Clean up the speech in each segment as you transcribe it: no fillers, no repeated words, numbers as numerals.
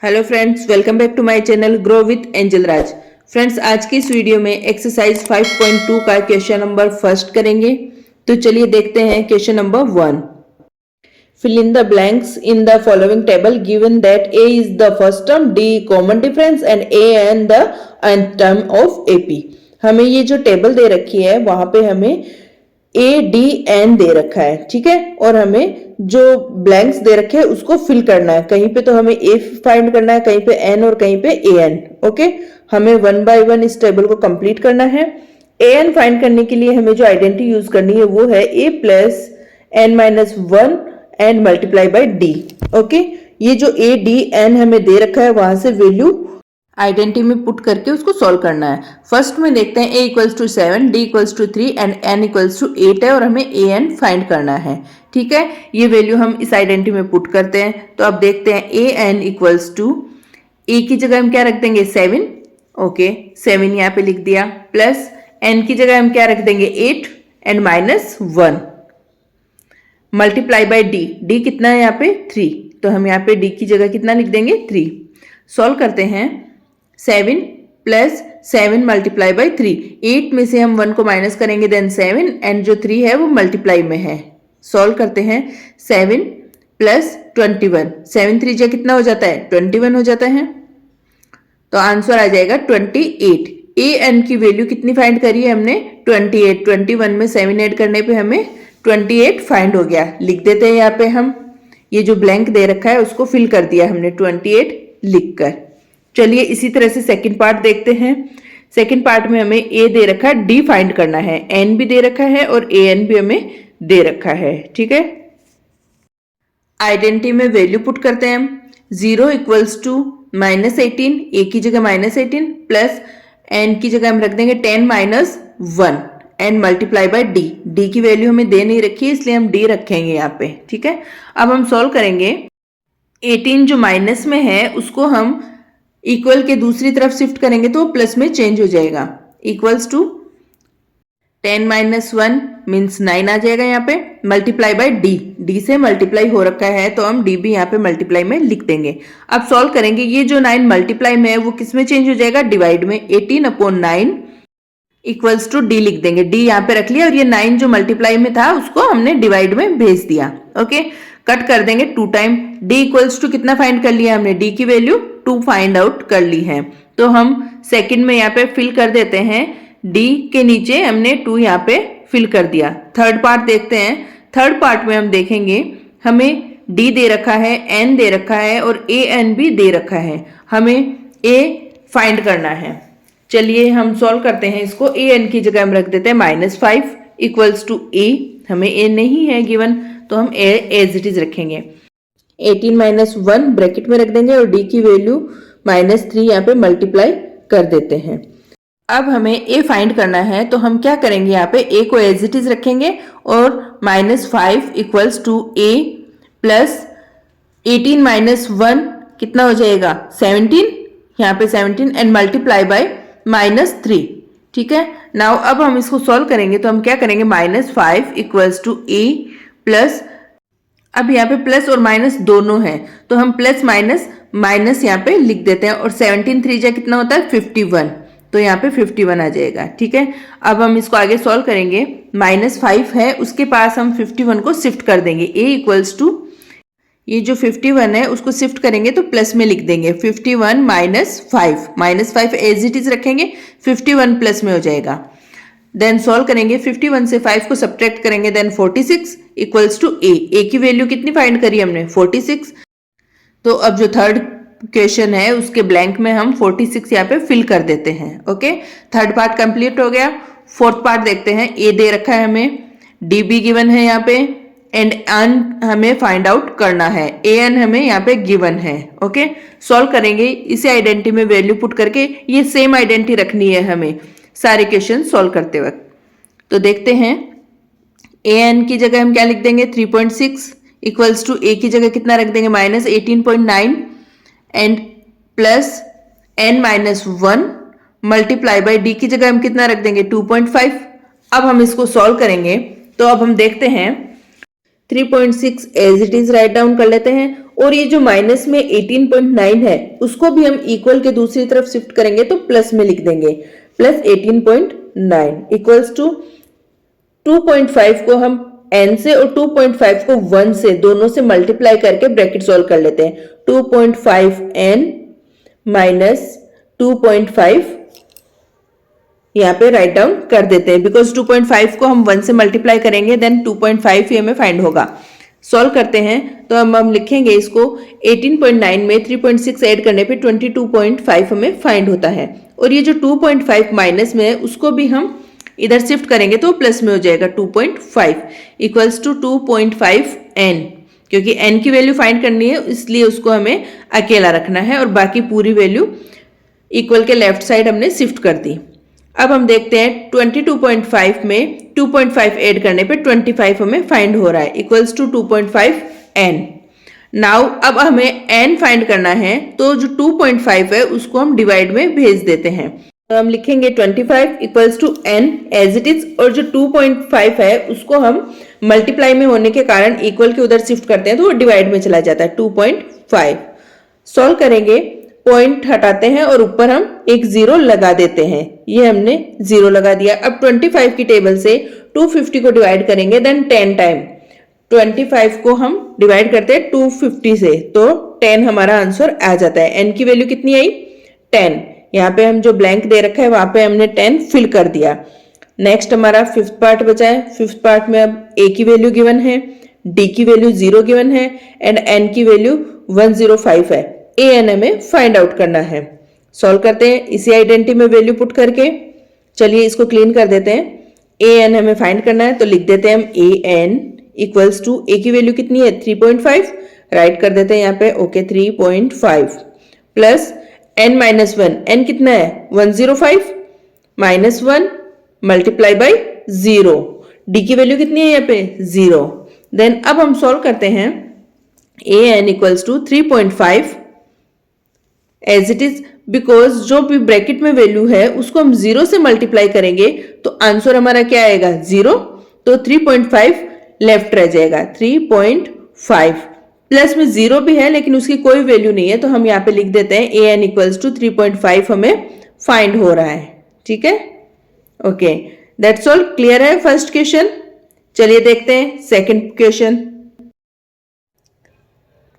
Hello friends, welcome back to my channel grow with Angel Raj. Friends, आज की इस video में एक्सरसाइज 5.2 का क्वेश्चन नंबर फर्स्ट करेंगे। तो चलिए देखते हैं question number 1। Fill in the blanks in the following table given that a is the first term, d common difference and a and the nth term of AP. हमें ये जो table दे रखी है वहां पे हमें ए डी एन दे रखा है, ठीक है। और हमें जो ब्लैंक्स दे रखे हैं उसको फिल करना है। कहीं पे तो हमें ए फाइंड करना है, कहीं पे एन और कहीं पे ए एन। ओके, हमें वन बाय वन इस टेबल को कंप्लीट करना है। ए एन फाइंड करने के लिए हमें जो आइडेंटिटी यूज करनी है वो है A plus N minus one and multiply by D. Okay, ये जो ए डी एन हमें दे रखा है वहां से वैल्यू आइडेंटिटी में पुट करके उसको सॉल्व करना है। फर्स्ट में देखते हैं a equals to 7, d equals to 3 and n equals to 8 है और हमें a n फाइंड करना है, ठीक है। ये वैल्यू हम इस आइडेंटिटी में पुट करते हैं। तो अब देखते हैं a n equals to a की जगह हम क्या रख देंगे 7। ओके, 7 यहाँ पे लिख दिया, प्लस n की जगह हम क्या रख देंगे 8 and minus 1 multiply by d कितना है यहाँ पे 3। तो हम यहाँ पे d की जगह कितना लिख देंगे 3। सॉल्व करते हैं 7 प्लस 7 मल्टीप्लाई बाई 3। 8 में से हम 1 को माइनस करेंगे देन 7 एंड जो 3 है वो मल्टीप्लाई में है। सॉल्व करते हैं 7 प्लस 21। 7 3 जा कितना हो जाता है 21 हो जाता है। तो आंसर आ जाएगा 28। ए एन की वैल्यू कितनी फाइंड करी है हमने 28। 21 में 7 ऐड करने पे हमें 28 फाइंड हो गया। लिख देते हैं यहाँ पे हम ये जो ब्लैंक दे रखा है उसको फिल कर दिया हमने 28 लिखकर। चलिए इसी तरह से सेकंड पार्ट देखते हैं। सेकंड पार्ट में हमें ए दे रखा है, डी फाइंड करना है, एन भी दे रखा है और ए एन भी हमें दे रखा है, ठीक है। आइडेंटिटी में वैल्यू पुट करते हैं हम। 0 इक्वल्स टू माइनस 18, ए की जगह माइनस 18 प्लस एन की जगह हम रख देंगे 10 minus 1 and multiply by D की वैल्यू हमें दे नहीं रखी है इसलिए हम डी रखेंगे यहाँ पे, ठीक है। अब हम सॉल्व करेंगे। 18 जो माइनस में है उसको हम इक्वल के दूसरी तरफ शिफ्ट करेंगे तो प्लस में चेंज हो जाएगा। इक्वल्स टू 10 माइनस 1 मीन्स 9 आ जाएगा यहाँ पे, मल्टीप्लाई बाय डी से मल्टीप्लाई हो रखा है तो हम डी भी यहाँ पे मल्टीप्लाई में लिख देंगे। अब सॉल्व करेंगे। ये जो 9 मल्टीप्लाई में है वो किस में चेंज हो जाएगा डिवाइड में। 18 अपॉन 9 इक्वल्स टू डी लिख देंगे। डी यहाँ पे रख लिया और ये 9 जो मल्टीप्लाई में था उसको हमने डिवाइड में भेज दिया। ओके, कट कर देंगे 2 टाइम। डी इक्वल्स टू कितना फाइंड कर लिया हमने, डी की वैल्यू 2 फाइंड आउट कर ली है। तो हम सेकंड में यहाँ पे फिल कर देते हैं। डी के नीचे हमने 2 यहाँ पे फिल कर दिया। थर्ड पार्ट देखते हैं। थर्ड पार्ट में हम देखेंगे हमें डी दे रखा है, एन दे रखा है और ए एन भी दे रखा है। हमें ए फाइंड करना है। चलिए हम सॉल्व करते हैं इसको। ए एन की जगह हम रख देते हैं -5 इक्वल्स टू ए। हमें ए नहीं है गिवन तो हम ए एज इट इज रखेंगे। 18 माइनस 1 ब्रैकेट में रख देंगे और डी की वैल्यू -3 यहाँ पे मल्टीप्लाई कर देते हैं। अब हमें ए फाइंड करना है तो हम क्या करेंगे, यहाँ पे ए को एज इट इज रखेंगे और -5 equals to a plus 18 minus 1 कितना हो जाएगा 17, यहाँ पे 17 एंड मल्टीप्लाई बाय -3, ठीक है। नाउ अब हम इसको सॉल्व करेंगे तो हम क्या करेंगे -5 इक्वल्स टू ए प्लस, अब यहाँ पे प्लस और माइनस दोनों हैं तो हम प्लस माइनस माइनस यहाँ पे लिख देते हैं और 17 3 जा कितना होता है 51, तो यहाँ पे 51 आ जाएगा, ठीक है। अब हम इसको आगे सॉल्व करेंगे। -5 है उसके पास हम 51 को शिफ्ट कर देंगे। ए इक्वल्स टू ये जो 51 है उसको शिफ्ट करेंगे तो प्लस में लिख देंगे 51 -5 एज इट इज रखेंगे, 51 प्लस में हो जाएगा। देन सॉल्व करेंगे। 51 से 5 को सब्ट्रैक्ट करेंगे देन 46 इक्वल्स टू ए की वैल्यू कितनी फाइंड करी हमने 46। तो अब जो थर्ड क्वेश्चन है उसके ब्लैंक में हम 46 यहाँ पे फिल कर देते हैं। ओके, थर्ड पार्ट कंप्लीट हो गया। फोर्थ पार्ट देखते हैं। ए दे रखा है हमें, डी बी गिवन है यहाँ पे एंड एन हमें फाइंड आउट करना है। ए एन हमें यहाँ पे गिवन है। ओके, सॉल्व करेंगे। इसी आइडेंटिटी में वैल्यू पुट करके ये सेम आइडेंटिटी रखनी है हमें सारे क्वेश्चन सॉल्व करते वक्त। तो देखते हैं ए एन की जगह हम क्या लिख देंगे 3.6 इक्वल्स टू ए की जगह कितना रख देंगे -18.9 and plus n minus 1 multiply by D की जगह हम कितना रख देंगे 2.5। अब हम इसको सॉल्व करेंगे तो अब हम देखते हैं 3.6 as it is write down कर लेते हैं। और ये जो माइनस में 18.9 है उसको भी हम इक्वल के दूसरी तरफ शिफ्ट करेंगे तो प्लस में लिख देंगे, प्लस 18.9 इक्वल्स टू 2.5 को हम n से और 2.5 को 1 से दोनों से मल्टीप्लाई करके ब्रैकेट सॉल्व कर लेते हैं। 2.5n माइनस 2.5 यहाँ पे राइट डाउन कर देते हैं, बिकॉज 2.5 को हम 1 से मल्टीप्लाई करेंगे देन 2.5 ही हमें फाइंड होगा। सॉल्व करते हैं तो हम लिखेंगे इसको 18.9 में 3.6 ऐड करने पे 22.5 हमें फाइंड होता है। और ये जो 2.5 माइनस में है उसको भी हम इधर शिफ्ट करेंगे तो प्लस में हो जाएगा 2.5 इक्वल्स टू 2.5n, क्योंकि n की वैल्यू फाइंड करनी है इसलिए उसको हमें अकेला रखना है और बाकी पूरी वैल्यू इक्वल के लेफ्ट साइड हमने शिफ्ट कर दी। अब हम देखते हैं 22.5 में 2.5 ऐड करने पे 25 हमें फाइंड हो रहा है इक्वल्स टू 2.5n। नाउ अब हमें n फाइंड करना है तो जो 2.5 है उसको हम डिवाइड में भेज देते हैं। तो हम लिखेंगे 25 equals to n as it is, और जो 2.5 है उसको हम मल्टीप्लाई में होने के कारण इक्वल के उधर शिफ्ट करते हैं तो वो डिवाइड में चला जाता है 2.5। सॉल्व करेंगे, पॉइंट हटाते हैं और ऊपर हम एक जीरो लगा देते हैं, ये हमने जीरो लगा दिया। अब 25 की टेबल से 250 को डिवाइड करेंगे देन 10 टाइम 25 को हम डिवाइड करते हैं 250 से तो 10 हमारा आंसर आ जाता है। n की वैल्यू कितनी आई 10, यहाँ पे हम जो ब्लैंक दे रखा है वहां पे हमने 10 फिल कर दिया। नेक्स्ट हमारा फिफ्थ पार्ट बचा है। फिफ्थ पार्ट में अब a की वैल्यू गिवन है, d की वैल्यू 0 गिवन है एंड n की वैल्यू 105 है। an हमें फाइंड आउट करना है। सॉल्व करते हैं इसी आइडेंटिटी में वैल्यू पुट करके। चलिए इसको क्लीन कर देते हैं। an हमें फाइंड करना है तो लिख देते हैं हम an इक्वल्स टू a की वैल्यू कितनी है 3.5, राइट कर देते हैं यहाँ पे okay 3.5 plus n minus 1, n कितना है 105 माइनस 1 मल्टीप्लाई बाई 0, d की वैल्यू कितनी है यहाँ पे 0। देन अब हम सॉल्व करते हैं an equals to 3.5 as it is, because जो भी ब्रैकेट में वैल्यू है उसको हम 0 से मल्टीप्लाई करेंगे तो आंसर हमारा क्या आएगा 0, तो 3.5 लेफ्ट रह जाएगा 3.5। प्लस में 0 भी है लेकिन उसकी कोई वैल्यू नहीं है तो हम यहाँ पे लिख देते हैं an इक्वल्स टू 3.5 हमें फाइंड हो रहा है। ठीक है, ओके दैट्स ऑल। क्लियर है फर्स्ट क्वेश्चन। चलिए देखते हैं second question.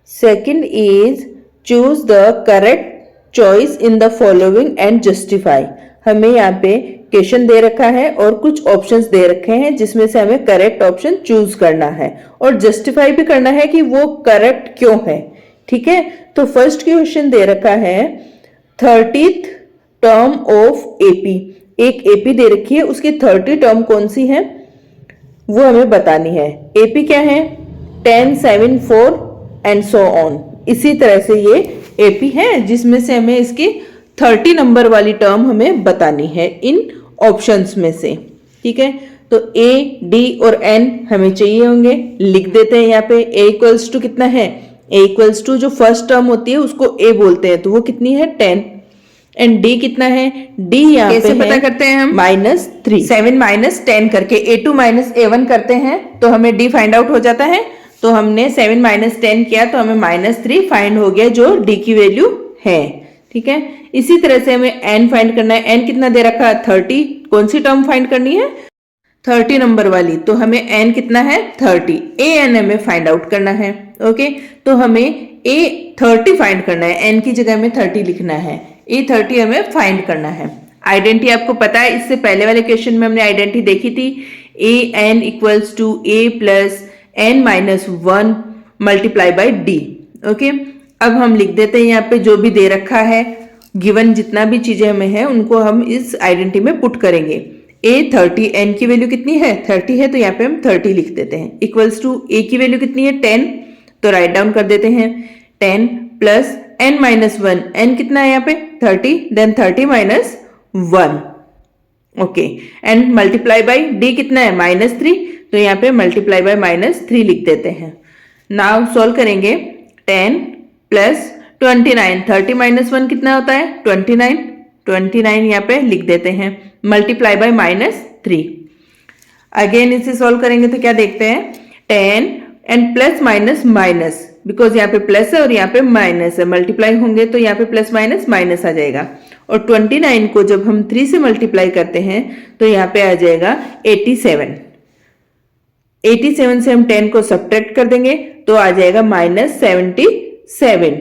Second is choose the correct choice in the following and justify. हमें यहाँ पे क्वेश्चन दे रखा है और कुछ ऑप्शंस दे रखे हैं जिसमें से हमें करेक्ट ऑप्शन चूज करना है और जस्टिफाई भी करना है कि वो करेक्ट क्यों है। ठीक है, तो फर्स्ट क्वेश्चन दे रखा है 30th टर्म ऑफ एपी। एक एपी दे रखी है, उसकी 30 टर्म कौन सी है वो हमें बतानी है। एपी क्या है 10, 7, 4 एंड सो ऑन। इसी तरह से ये एपी है जिसमें से हमें इसकी 30 नंबर वाली टर्म हमें बतानी है इन ऑप्शंस में से। ठीक है, तो ए, डी और एन हमें चाहिए होंगे, लिख देते हैं यहाँ पे। ए इक्वल्स टू कितना है, ए इक्वल्स टू जो फर्स्ट टर्म होती है उसको ए बोलते हैं तो वो कितनी है 10 एंड डी कितना है, डी यहाँ पे पता करते हैं हम -3, 7 माइनस 10 करके a2 माइनस a1 करते हैं तो हमें डी फाइंड आउट हो जाता है। तो हमने 7 माइनस 10 किया तो हमें -3 फाइंड हो गया जो डी की वैल्यू है। ठीक है, इसी तरह से हमें n फाइंड करना है। n कितना दे रखा है 30, कौन सी टर्म फाइंड करनी है 30 नंबर वाली, तो हमें n कितना है 30, an हमें फाइंड आउट करना है। ओके, तो हमें a 30 फाइंड करना है, n की जगह में 30 लिखना है, a 30 हमें फाइंड करना है। आइडेंटिटी आपको पता है, इससे पहले वाले क्वेश्चन में हमने आइडेंटिटी देखी थी an equals to a plus n minus 1 multiply by d. Okay, अब हम लिख देते हैं यहाँ पे जो भी दे रखा है, गिवन जितना भी चीजें हमें है उनको हम इस आइडेंटिटी में पुट करेंगे। a 30, n की वैल्यू कितनी है 30 है तो यहाँ पे हम 30 लिख देते हैं इक्वल्स टू a की वैल्यू कितनी है 10 तो राइट डाउन कर देते हैं 10 प्लस n माइनस 1, n कितना है यहाँ पे 30 then 30 minus 1। Okay, and multiply by d कितना है -3 तो यहाँ पे मल्टीप्लाई बाय -3 लिख देते हैं। नाउ सॉल्व करेंगे 10 प्लस 29, 30 माइनस 1 कितना होता है 29, 29 यहाँ पे लिख देते हैं मल्टीप्लाई बाय -3। अगेन इसे सॉल्व करेंगे तो क्या देखते हैं 10 and plus minus minus, because यहाँ पे प्लस है और यहाँ पे माइनस है, मल्टीप्लाई होंगे तो यहाँ पे प्लस माइनस माइनस आ जाएगा। और 29 को जब हम 3 से मल्टीप्लाई करते हैं तो यहाँ पे आ जाएगा 87। 87 से हम 10 को सब्ट्रैक्ट कर देंगे तो आ जाएगा -77।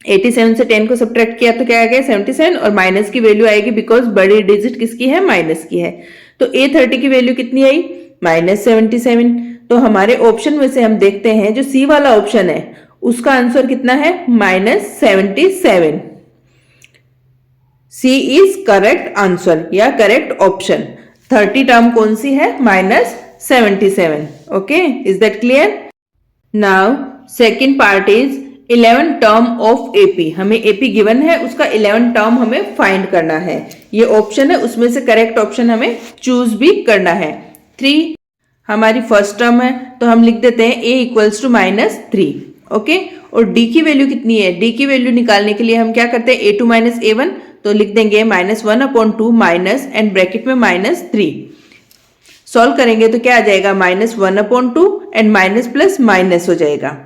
87 से 10 को सब्ट्रैक्ट किया तो क्या आ गया 77, और माइनस की वैल्यू आएगी बिकॉज बड़ी डिजिट किसकी है, माइनस की है। तो A30 की वैल्यू कितनी आई, -77। तो हमारे ऑप्शन में से हम देखते हैं जो सी वाला ऑप्शन है उसका आंसर कितना है, -77। सी इज करेक्ट आंसर या करेक्ट ऑप्शन। 30 टर्म कौन सी है, -77। Okay, is that clear? Now second part is 11 term of AP. हमें एपी गिवन है, उसका 11 टर्म हमें फाइंड करना है। ये ऑप्शन है, उसमें से करेक्ट ऑप्शन हमें चूज भी करना है। 3 हमारी फर्स्ट टर्म है तो हम लिख देते हैं a इक्वल्स टू -3। ओके, और d की वैल्यू कितनी है, d की वैल्यू निकालने के लिए हम क्या करते हैं, a2 - a1, तो लिख देंगे -1/2 माइनस एंड ब्रैकेट में -3। सॉल्व करेंगे तो क्या आ जाएगा, -1/2 एंड माइनस प्लस माइनस हो जाएगा।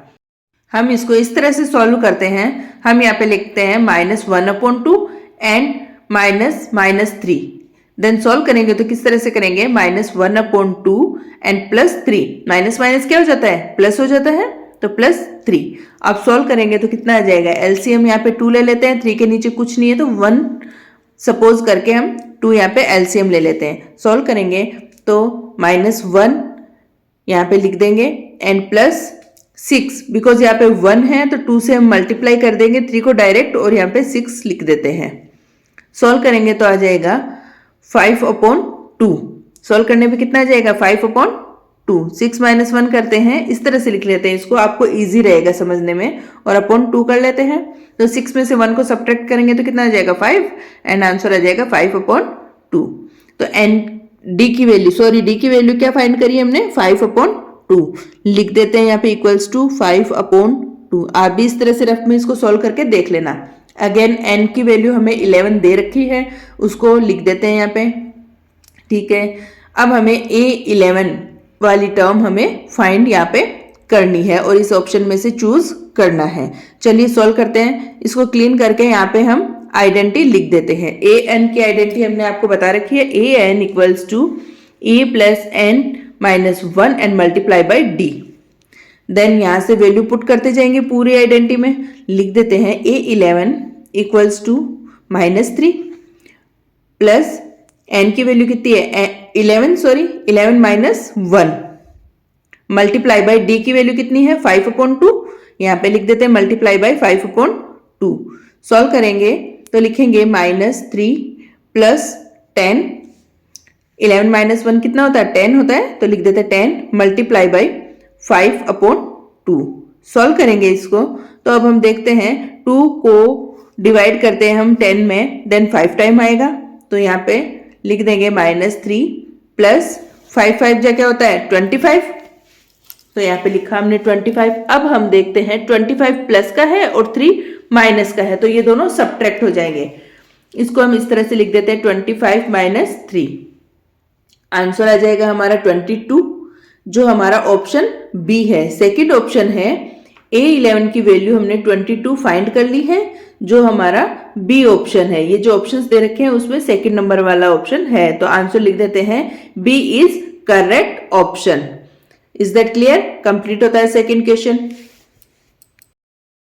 हम इसको इस तरह से सॉल्व करते हैं, हम यहाँ पे लिखते हैं -1/2 एंड -3। देन सॉल्व करेंगे तो किस तरह से करेंगे, -1/2 एंड +3, माइनस माइनस क्या हो जाता है, प्लस हो जाता है, तो +3। अब सॉल्व करेंगे तो कितना आ जाएगा, एलसीएम यहाँ पे 2 ले लेते हैं, 3 के नीचे कुछ नहीं है तो 1 सपोज करके हम 2 यहाँ पे एलसीएम ले लेते हैं। सॉल्व करेंगे तो -1 यहाँ पे लिख देंगे एंड +6, बिकॉज यहाँ पे 1 है तो 2 से हम मल्टीप्लाई कर देंगे 3 को डायरेक्ट और यहाँ पे 6 लिख देते हैं। सॉल्व करेंगे तो आ जाएगा 5/2। सॉल्व करने पे कितना आ जाएगा, 5/2। 6 - 1 करते हैं, इस तरह से लिख लेते हैं इसको, आपको इजी रहेगा समझने में, और अपॉन 2 कर लेते हैं। तो 6 में से 1 को सब्ट्रैक्ट करेंगे तो कितना आ जाएगा, 5, एंड आंसर आ जाएगा 5/2। तो डी की वैल्यू क्या फाइंड करी हमने, 5/2 लिख देते हैं यहाँ पे इक्वल्स टू 5/2। आप भी इस तरह से रफ में इसको सॉल्व करके देख लेना। अगेन n की वैल्यू हमें 11 दे रखी है, उसको लिख देते हैं यहाँ पे, ठीक है। अब हमें A11 वाली टर्म हमें फाइंड यहाँ पे करनी है और इस ऑप्शन में से चूज करना है। चलिए सॉल्व करते हैं। इसको क्लीन करके यहाँ पे हम आइडेंटिटी लिख देते हैं। an की आइडेंटिटी हमने आपको बता रखी है, an equals to a + n - 1 and multiply by d। Then यहाँ से वैल्यू पुट करते जाएंगे पूरी आइडेंटिटी में, लिख देते हैं A11 equals to -3 plus n की वैल्यू कितनी है, 11 - 1 मल्टीप्लाई बाई d की वैल्यू कितनी है, 5/2। यहाँ पे लिख देते हैं मल्टीप्लाई बाई 5/2। सॉल्व करेंगे तो लिखेंगे -3 प्लस 10, 11 - 1 कितना होता है, 10 होता है, तो लिख देते हैं 10 मल्टीप्लाई बाई 5/2। सॉल्व करेंगे इसको तो अब हम देखते हैं 2 को डिवाइड करते हैं हम 10 में, देन 5 टाइम आएगा, तो यहाँ पे लिख देंगे -3 प्लस 5 जा क्या होता है 25, तो यहाँ पे लिखा हमने 25। अब हम देखते हैं 25 प्लस का है और 3 माइनस का है, तो ये दोनों सब्ट्रैक्ट हो जाएंगे। इसको हम इस तरह से लिख देते हैं 25 - 3। आंसर आ जाएगा हमारा 22, जो हमारा ऑप्शन बी है। सेकंड ऑप्शन है A11 की वैल्यू हमने 22 फाइंड कर ली है, जो हमारा बी ऑप्शन है। ये जो ऑप्शंस दे रखे हैं उसमें सेकंड नंबर वाला ऑप्शन है, तो आंसर लिख देते हैं b is correct option. Is that clear? Complete होता है सेकंड क्वेश्चन।